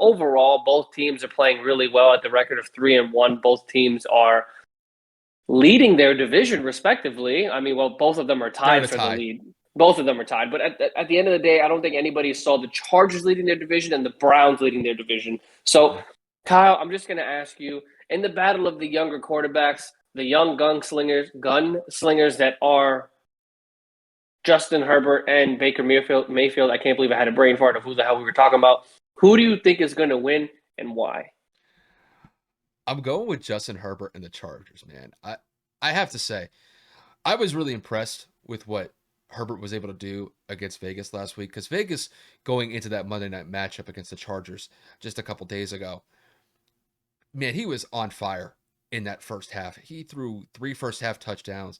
overall, both teams are playing really well at the record of 3-1. Both teams are leading their division respectively. I mean, well, both of them are They're in tied a for the tie. lead. Both of them are tied. But at the end of the day, I don't think anybody saw the Chargers leading their division and the Browns leading their division. So, Mhm. Kyle, I'm just going to ask you, in the battle of the younger quarterbacks, the young gunslingers that are Justin Herbert and Baker Mayfield, I can't believe I had a brain fart of who the hell we were talking about. Who do you think is going to win and why? I'm going with Justin Herbert and the Chargers, man. I have to say, I was really impressed with what Herbert was able to do against Vegas last week because Vegas going into that Monday night matchup against the Chargers just a couple days ago, man, he was on fire in that first half. He threw three first half touchdowns,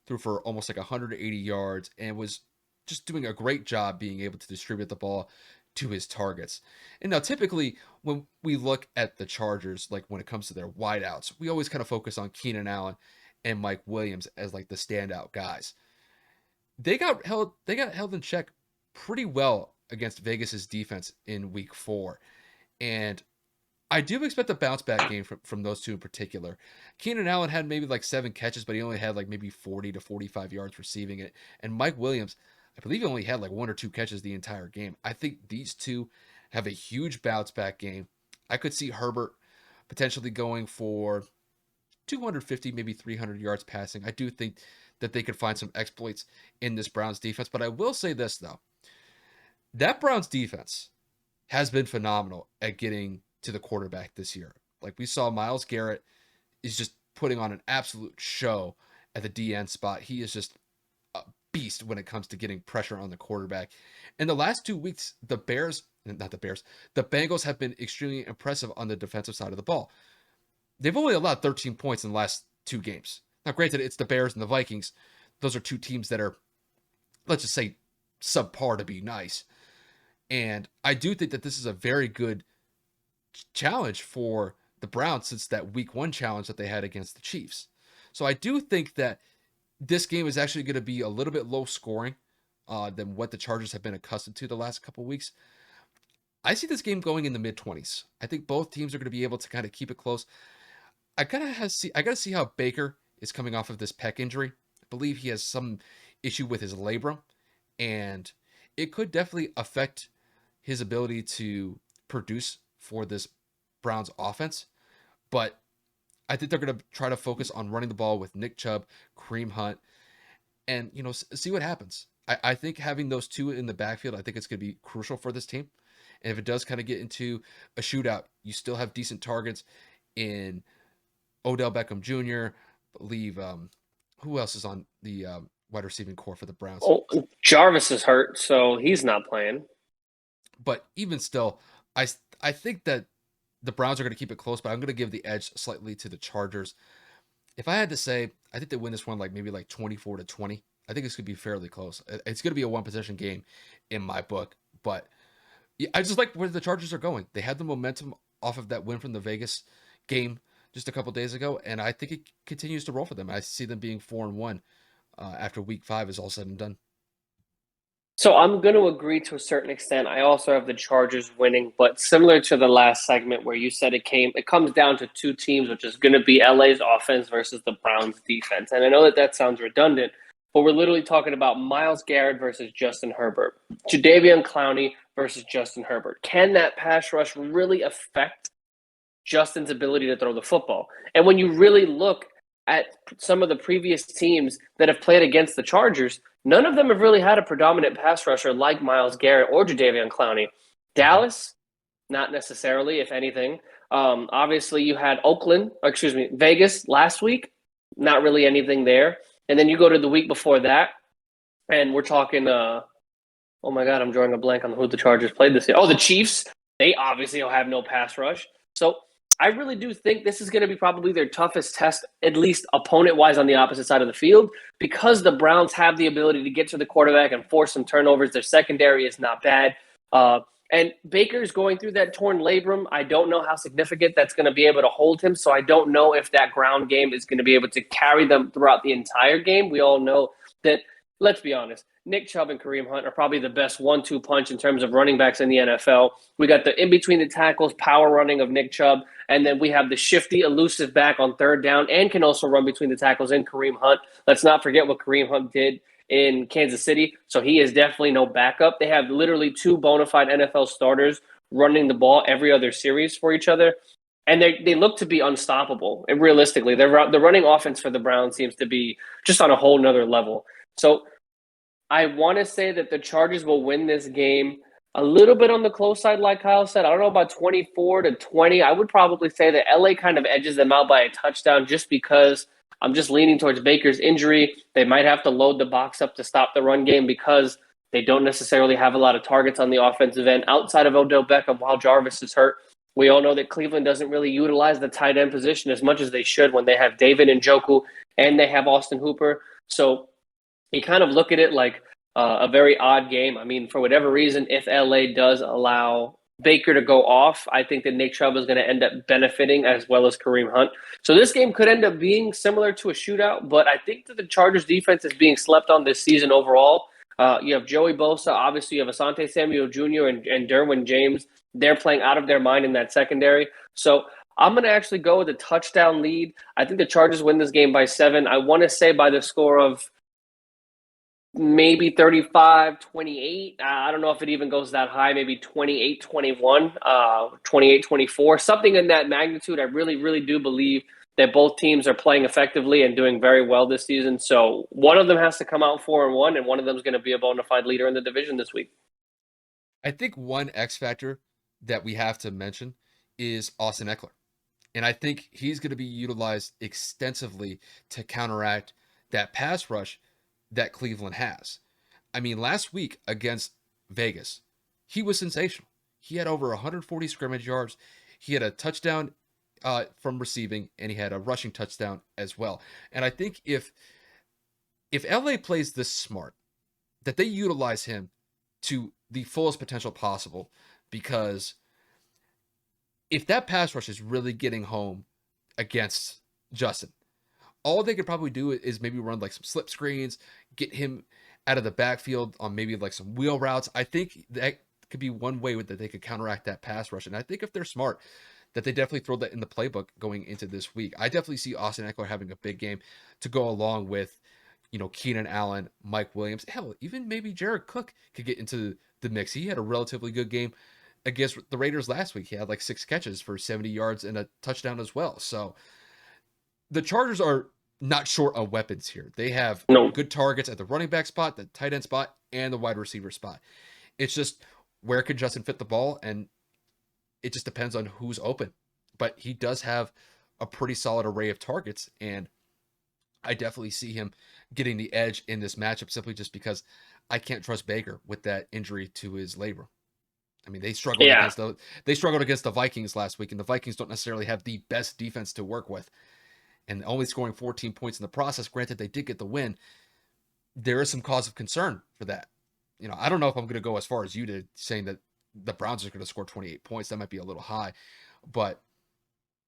threw for almost like 180 yards, and was just doing a great job being able to distribute the ball to his targets. And now, typically, when we look at the Chargers, like when it comes to their wideouts, we always kind of focus on Keenan Allen and Mike Williams as like the standout guys. They got held in check pretty well against Vegas's defense in week 4. And I do expect a bounce back game from those two in particular. Keenan Allen had maybe like 7 catches, but he only had like maybe 40 to 45 yards receiving it. And Mike Williams, I believe he only had like 1 or 2 catches the entire game. I think these two have a huge bounce back game. I could see Herbert potentially going for 250, maybe 300 yards passing. I do think that they could find some exploits in this Browns defense. But I will say this, though. That Browns defense has been phenomenal at getting to the quarterback this year. Like we saw, Myles Garrett is just putting on an absolute show at the DN spot. He is just a beast when it comes to getting pressure on the quarterback. In the last 2 weeks, the Bengals have been extremely impressive on the defensive side of the ball. They've only allowed 13 points in the last 2 games. Now, granted, it's the Bears and the Vikings. Those are two teams that are, let's just say, subpar to be nice. And I do think that this is a very good challenge for the Browns since that week 1 challenge that they had against the Chiefs. So I do think that this game is actually going to be a little bit low scoring than what the Chargers have been accustomed to the last couple of weeks. I see this game going in the mid 20s. I think both teams are going to be able to kind of keep it close. I gotta see how Baker is coming off of this pec injury. I believe he has some issue with his labrum, and it could definitely affect his ability to produce for this Browns offense. But I think they're going to try to focus on running the ball with Nick Chubb, Kareem Hunt, and see what happens. I think having those two in the backfield, I think it's going to be crucial for this team. And if it does kind of get into a shootout, you still have decent targets in Odell Beckham Jr. Believe who else is on the wide receiving core for the Browns? Oh, Jarvis is hurt, so he's not playing. But even still, I think that the Browns are going to keep it close, but I'm going to give the edge slightly to the Chargers. If I had to say, I think they win this one like maybe like 24-20. I think it's going to be fairly close. It's going to be a one possession game in my book, but yeah, I just like where the Chargers are going. They had the momentum off of that win from the Vegas game just a couple days ago, and I think it continues to roll for them. I see them being 4-1 after Week 5 is all said and done. So I'm going to agree to a certain extent. I also have the Chargers winning, but similar to the last segment where you said it comes down to two teams, which is going to be LA's offense versus the Browns defense. And I know that that sounds redundant, but we're literally talking about Myles Garrett versus Justin Herbert, Jadeveon Clowney versus Justin Herbert. Can that pass rush really affect Justin's ability to throw the football? And when you really look at some of the previous teams that have played against the Chargers, none of them have really had a predominant pass rusher like Myles Garrett or Jadeveon Clowney. Mm-hmm. Dallas, not necessarily, if anything. Obviously, you had Vegas last week. Not really anything there. And then you go to the week before that, and we're talking. Oh my God, I'm drawing a blank on who the Chargers played this year. Oh, the Chiefs. They obviously will have no pass rush. So I really do think this is going to be probably their toughest test, at least opponent-wise on the opposite side of the field, because the Browns have the ability to get to the quarterback and force some turnovers. Their secondary is not bad. And Baker's going through that torn labrum. I don't know how significant that's going to be able to hold him, so I don't know if that ground game is going to be able to carry them throughout the entire game. We all know that, let's be honest, Nick Chubb and Kareem Hunt are probably the best 1-2 punch in terms of running backs in the NFL. We got the in between the tackles power running of Nick Chubb, and then we have the shifty, elusive back on third down and can also run between the tackles in Kareem Hunt. Let's not forget what Kareem Hunt did in Kansas City, so he is definitely no backup. They have literally two bona fide NFL starters running the ball every other series for each other. And they look to be unstoppable. And realistically, the running offense for the Browns seems to be just on a whole nother level. So I want to say that the Chargers will win this game a little bit on the close side, like Kyle said. I don't know about 24-20. I would probably say that LA kind of edges them out by a touchdown just because I'm just leaning towards Baker's injury. They might have to load the box up to stop the run game because they don't necessarily have a lot of targets on the offensive end outside of Odell Beckham while Jarvis is hurt. We all know that Cleveland doesn't really utilize the tight end position as much as they should when they have David Njoku and they have Austin Hooper. So you kind of look at it like a very odd game. I mean, for whatever reason, if LA does allow Baker to go off, I think that Nick Chubb is going to end up benefiting as well as Kareem Hunt. So this game could end up being similar to a shootout, but I think that the Chargers defense is being slept on this season overall. You have Joey Bosa, obviously you have Asante Samuel Jr. and Derwin James. They're playing out of their mind in that secondary. So I'm going to actually go with a touchdown lead. I think the Chargers win this game by 7. I want to say by the score of maybe 35-28. I don't know if it even goes that high, maybe 28-21, 28-24, something in that magnitude. I really, really do believe that both teams are playing effectively and doing very well this season. So one of them has to come out 4-1, and one of them is going to be a bona fide leader in the division this week. I think one X factor that we have to mention is Austin Eckler. And I think he's going to be utilized extensively to counteract that pass rush that Cleveland has. I mean, last week against Vegas, he was sensational. He had over 140 scrimmage yards. He had a touchdown from receiving, and he had a rushing touchdown as well. And I think if LA plays this smart, that they utilize him to the fullest potential possible, because if that pass rush is really getting home against Justin, all they could probably do is maybe run like some slip screens, get him out of the backfield on maybe like some wheel routes. I think that could be one way that they could counteract that pass rush. And I think if they're smart, that they definitely throw that in the playbook going into this week. I definitely see Austin Eckler having a big game to go along with, Keenan Allen, Mike Williams. Hell, even maybe Jared Cook could get into the mix. He had a relatively good game against the Raiders last week. He had like 6 catches for 70 yards and a touchdown as well. So the Chargers are not short of weapons here. They have good targets at the running back spot, the tight end spot, and the wide receiver spot. It's just where can Justin fit the ball, and it just depends on who's open. But he does have a pretty solid array of targets, and I definitely see him getting the edge in this matchup simply just because I can't trust Baker with that injury to his labrum. I mean, they struggled against the Vikings last week, and the Vikings don't necessarily have the best defense to work with. And only scoring 14 points in the process, granted they did get the win, there is some cause of concern for that. I don't know if I'm going to go as far as you did, saying that the Browns are going to score 28 points. That might be a little high. But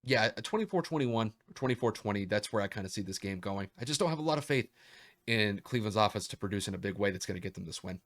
yeah, a 24-21, 24-20, that's where I kind of see this game going. I just don't have a lot of faith in Cleveland's offense to produce in a big way that's going to get them this win.